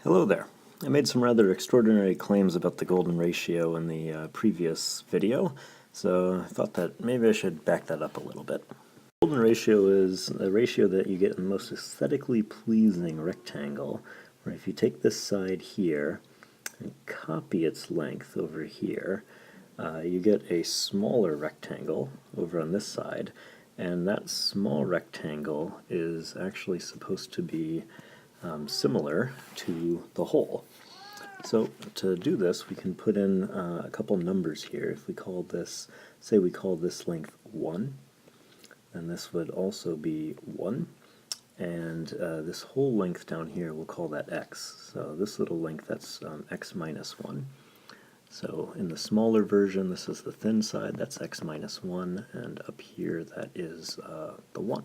Hello there. I made some rather extraordinary claims about the golden ratio in the previous video, so I thought that maybe I should back that up a little bit. The golden ratio is the ratio that you get in the most aesthetically pleasing rectangle, where if you take this side here and copy its length over here, you get a smaller rectangle over on this side, and that small rectangle is actually supposed to be similar to the whole. So to do this, we can put in a couple numbers here. If we call this, say we call this length 1, then this would also be 1, and this whole length down here, we'll call that x. So this little length, that's x minus 1. So in the smaller version, this is the thin side, that's x minus 1, and up here that is the 1.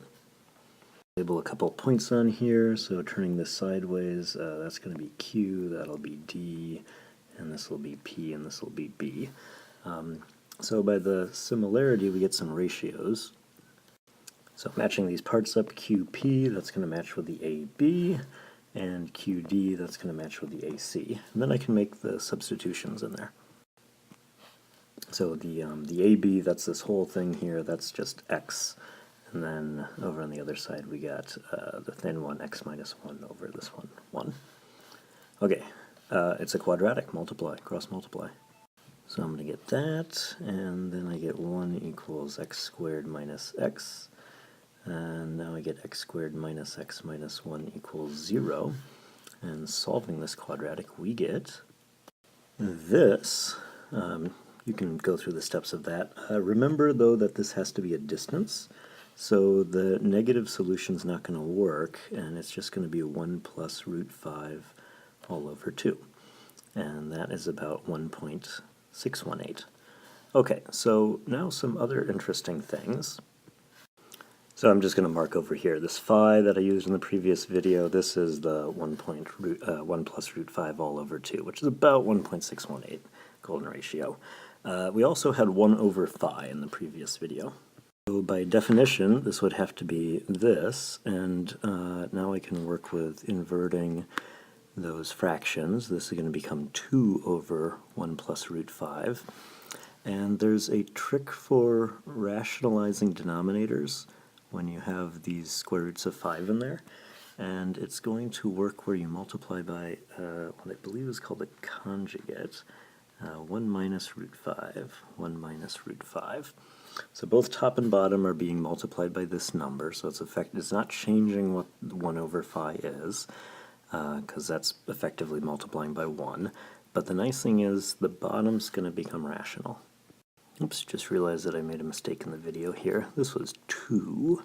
Label a couple points on here, so turning this sideways, that's going to be Q, that'll be D, and this will be P, and this will be B. So by the similarity, we get some ratios. So matching these parts up, QP, that's going to match with the AB, and QD, that's going to match with the AC. And then I can make the substitutions in there. So the AB, that's this whole thing here, that's just X. And then over on the other side we got the thin one, x minus 1 over this one, 1. Okay, it's a quadratic, multiply, cross multiply. So I'm going to get that, and then I get 1 equals x squared minus x. And now I get x squared minus x minus 1 equals 0. And solving this quadratic, we get this. You can go through the steps of that. Remember, though, that this has to be a distance. So the negative solution is not going to work, and it's just going to be 1 plus root 5 all over 2. And that is about 1.618. Okay, so now some other interesting things. So I'm just going to mark over here. This phi that I used in the previous video, this is the 1 plus root 5 all over 2, which is about 1.618 golden ratio. We also had 1 over phi in the previous video. So by definition, this would have to be this, and now I can work with inverting those fractions. This is going to become 2 over 1 plus root 5. And there's a trick for rationalizing denominators when you have these square roots of 5 in there. And it's going to work where you multiply by what I believe is called a conjugate. 1 minus root 5, 1 minus root 5. So both top and bottom are being multiplied by this number, so it's not changing what 1 over phi is, because that's effectively multiplying by 1. But the nice thing is the bottom's going to become rational. Oops, just realized that I made a mistake in the video here. This was 2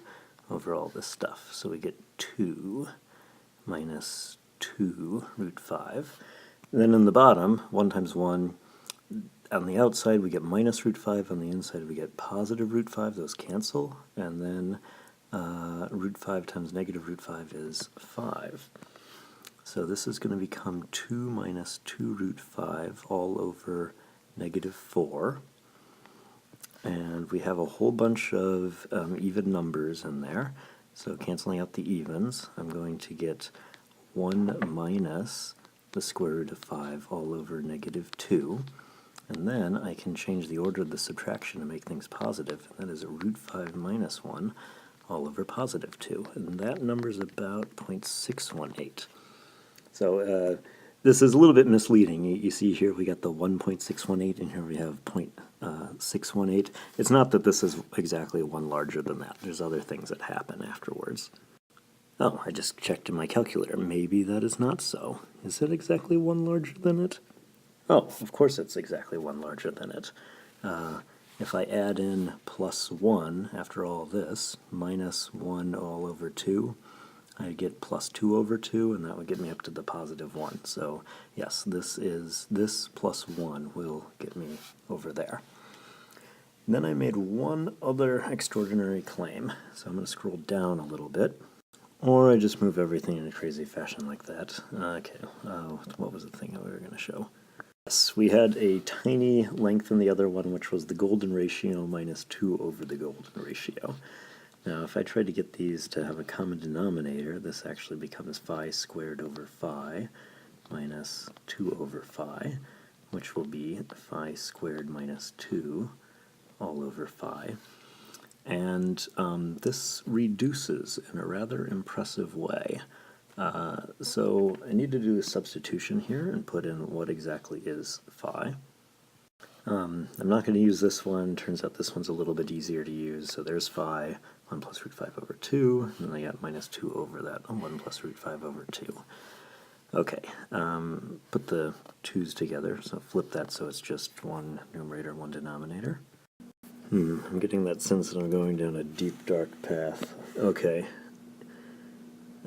over all this stuff, so we get 2 minus 2 root 5. And then in the bottom, 1 times 1, on the outside we get minus root 5, on the inside we get positive root 5, those cancel, and then root 5 times negative root 5 is 5. So this is going to become 2 minus 2 root 5 all over negative 4. And we have a whole bunch of even numbers in there, so canceling out the evens, I'm going to get 1 minus the square root of 5 all over negative 2. And then I can change the order of the subtraction to make things positive, and that is a root 5 minus 1 all over positive 2. And that number is about 0.618. So this is a little bit misleading. You see here we got the 1.618, and here we have 0.618. It's not that this is exactly 1 larger than that. There's other things that happen afterwards. Oh, I just checked in my calculator. Maybe that is not so. Is it exactly 1 larger than it? Oh, of course it's exactly 1 larger than it. If I add in plus 1 after all this, minus 1 all over 2, I get plus 2 over 2, and that would get me up to the positive 1. So yes, this plus 1 will get me over there. And then I made one other extraordinary claim. So I'm going to scroll down a little bit. Or I just move everything in a crazy fashion like that. Okay, what was the thing that we were going to show? Yes, we had a tiny length in the other one, which was the golden ratio minus 2 over the golden ratio. Now, if I try to get these to have a common denominator, this actually becomes phi squared over phi minus 2 over phi, which will be phi squared minus 2 all over phi. And this reduces in a rather impressive way. So I need to do a substitution here and put in what exactly is phi. I'm not going to use this one. Turns out this one's a little bit easier to use. So there's phi, 1 plus root 5 over 2, and then I got minus 2 over that, 1 plus root 5 over 2. Okay, put the 2's together, so flip that so it's just one numerator, one denominator. I'm getting that sense that I'm going down a deep, dark path. Okay,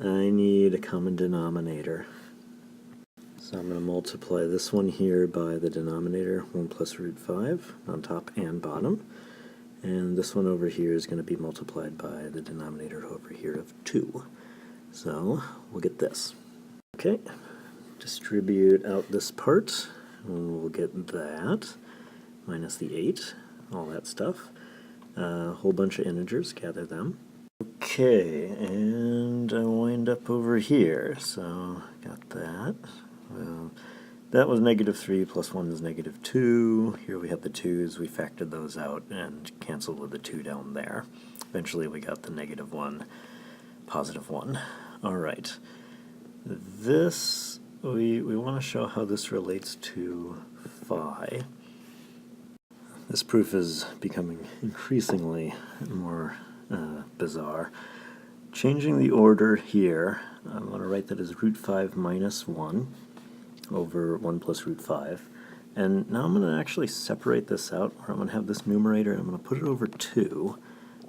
I need a common denominator. So I'm going to multiply this one here by the denominator, 1 plus root 5, on top and bottom. And this one over here is going to be multiplied by the denominator over here of 2. So we'll get this. Okay, distribute out this part, and we'll get that, minus the 8, all that stuff. A whole bunch of integers, gather them. Okay, and I wind up over here, so got that. Well, that was negative 3 plus 1 is negative 2. Here we have the 2's, we factored those out and canceled with the 2 down there. Eventually we got the negative 1, positive 1. All right. This, we want to show how this relates to phi. This proof is becoming increasingly more bizarre. Changing the order here, I'm going to write that as root 5 minus 1 over 1 plus root 5. And now I'm going to actually separate this out, where I'm going to have this numerator, and I'm going to put it over 2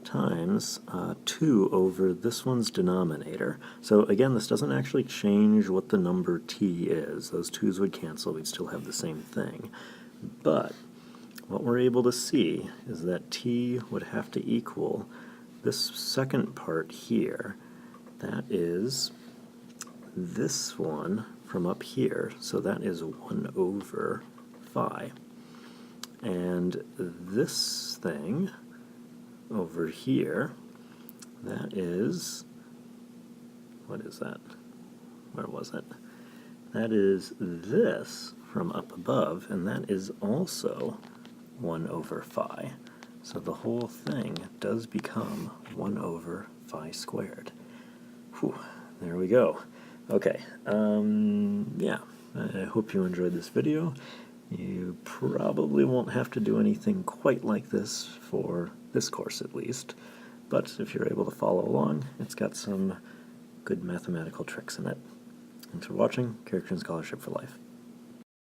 times 2 over this one's denominator. So again, this doesn't actually change what the number t is. Those 2's would cancel, we'd still have the same thing. But what we're able to see is that t would have to equal this second part here. That is this one from up here. So that is 1 over phi. And this thing over here, that is, what is that? Where was it? That is this from up above, and that is also 1 over phi. So the whole thing does become 1 over phi squared. Whew, there we go. Okay, yeah, I hope you enjoyed this video. You probably won't have to do anything quite like this for this course at least, but if you're able to follow along, it's got some good mathematical tricks in it. Thanks for watching. Character and Scholarship for Life.